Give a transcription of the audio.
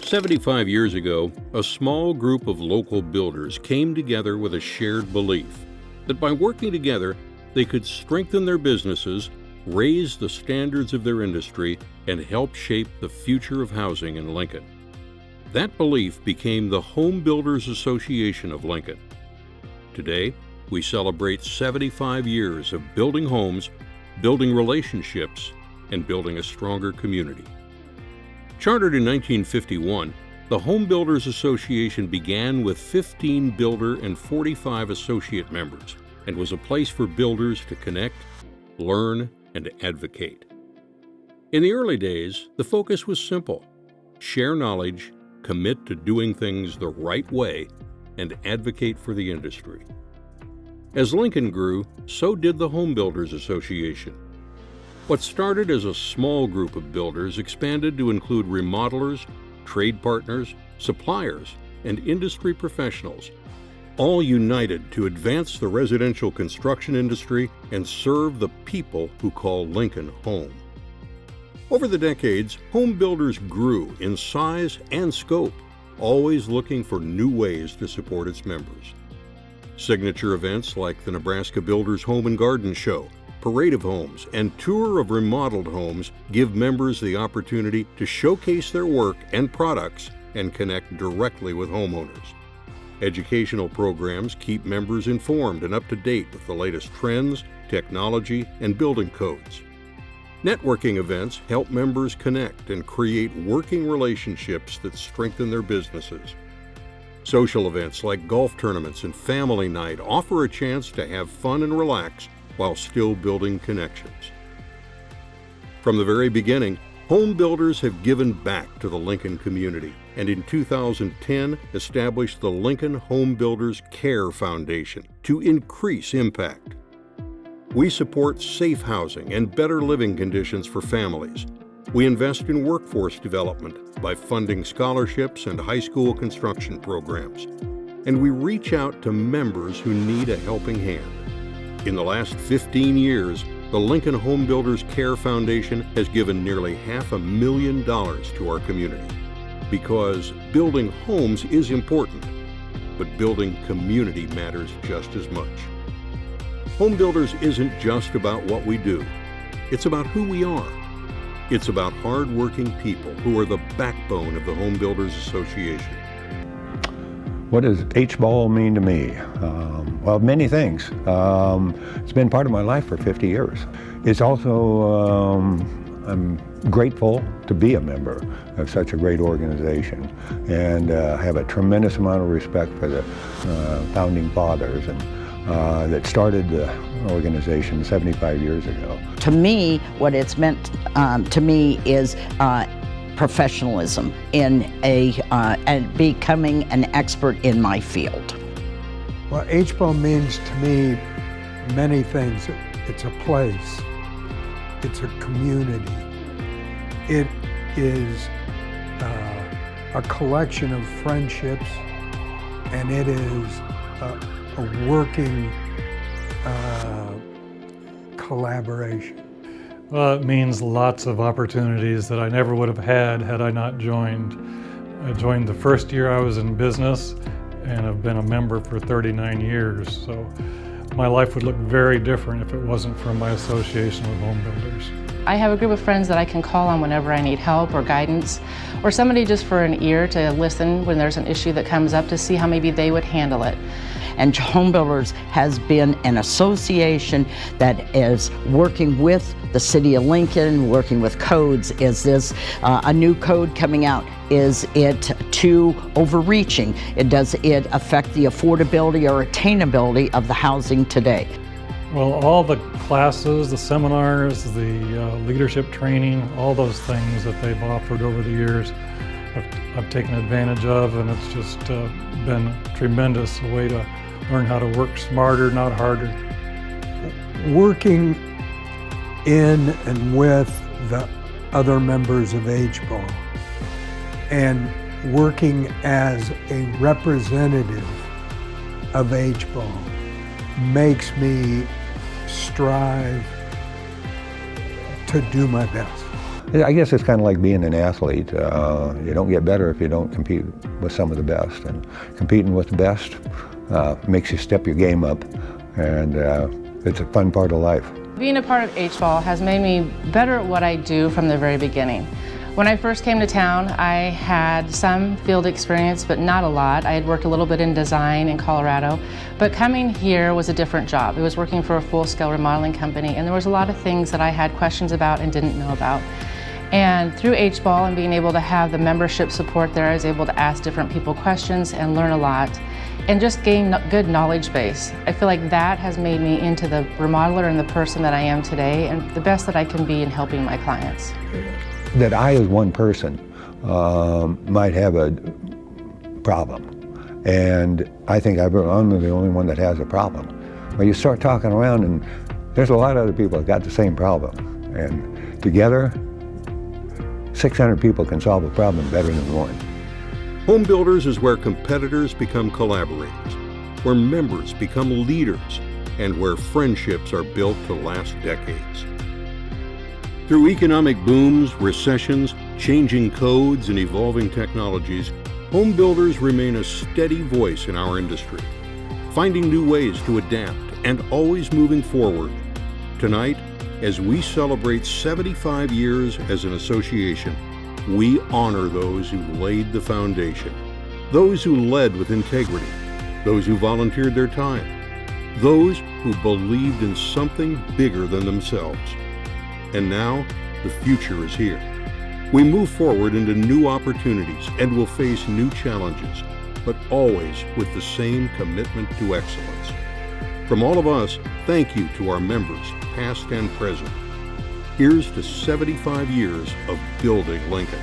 75 years ago, a small group of local builders came together with a shared belief that by working together, they could strengthen their businesses, raise the standards of their industry, and help shape the future of housing in Lincoln. That belief became the Home Builders Association of Lincoln. Today, we celebrate 75 years of building homes, building relationships, and building a stronger community. Chartered in 1951, the Home Builders Association began with 15 builder and 45 associate members and was a place for builders to connect, learn, and advocate. In the early days, the focus was simple: share knowledge, commit to doing things the right way, and advocate for the industry. As Lincoln grew, so did the Home Builders Association. What started as a small group of builders expanded to include remodelers, trade partners, suppliers, and industry professionals, all united to advance the residential construction industry and serve the people who call Lincoln home. Over the decades, home builders grew in size and scope, always looking for new ways to support its members. Signature events like the Nebraska Builders Home and Garden Show, Parade of Homes, and Tour of Remodeled Homes give members the opportunity to showcase their work and products and connect directly with homeowners. Educational programs keep members informed and up to date with the latest trends, technology, and building codes. Networking events help members connect and create working relationships that strengthen their businesses. Social events like golf tournaments and family night offer a chance to have fun and relax while still building connections. From the very beginning, home builders have given back to the Lincoln community, and in 2010 established the Lincoln Home Builders Care Foundation to increase impact. We support safe housing and better living conditions for families. We invest in workforce development by funding scholarships and high school construction programs. And we reach out to members who need a helping hand. In the last 15 years, the Lincoln Home Builders Care Foundation has given nearly $500,000 to our community. Because building homes is important, but building community matters just as much. Home Builders isn't just about what we do. It's about who we are. It's about hard-working people who are the backbone of the Home Builders Association. What does HBAL mean to me? Well, many things. It's been part of my life for 50 years. It's also, I'm grateful to be a member of such a great organization, and have a tremendous amount of respect for the founding fathers and that started the organization 75 years ago. To me, what it's meant to me is professionalism in and becoming an expert in my field. Well, HBAL means to me many things. It's a place, it's a community, it is a collection of friendships, and it is a working collaboration. Well, it means lots of opportunities that I never would have had I not joined. I joined the first year I was in business, and have been a member for 39 years. So my life would look very different if it wasn't for my association with home builders. I have a group of friends that I can call on whenever I need help or guidance, or somebody just for an ear to listen when there's an issue that comes up to see how maybe they would handle it. And Home Builders has been an association that is working with the City of Lincoln, working with codes. Is this a new code coming out? Is it too overreaching? Does it affect the affordability or attainability of the housing today? Well, all the classes, the seminars, the leadership training, all those things that they've offered over the years, I've taken advantage of, and it's just been a tremendous way to learn how to work smarter, not harder. Working in and with the other members of HBAL and working as a representative of HBAL makes me strive to do my best. I guess it's kind of like being an athlete. You don't get better if you don't compete with some of the best. And competing with the best makes you step your game up, and it's a fun part of life. Being a part of HBAL has made me better at what I do from the very beginning. When I first came to town, I had some field experience, but not a lot. I had worked a little bit in design in Colorado, but coming here was a different job. It was working for a full-scale remodeling company, and there was a lot of things that I had questions about and didn't know about. And through HBAL and being able to have the membership support there, I was able to ask different people questions and learn a lot and just gain good knowledge base. I feel like that has made me into the remodeler and the person that I am today, and the best that I can be in helping my clients. That I, as one person, might have a problem. And I think I'm the only one that has a problem. But you start talking around, and there's a lot of other people that got the same problem. And together, 600 people can solve a problem better than one. Home Builders is where competitors become collaborators, where members become leaders, and where friendships are built to last decades. Through economic booms, recessions, changing codes, and evolving technologies, Home Builders remain a steady voice in our industry, finding new ways to adapt and always moving forward. Tonight, as we celebrate 75 years as an association, we honor those who laid the foundation, those who led with integrity, those who volunteered their time, those who believed in something bigger than themselves. And now, the future is here. We move forward into new opportunities and will face new challenges, but always with the same commitment to excellence. From all of us, thank you to our members, past and present. Here's to 75 years of building Lincoln.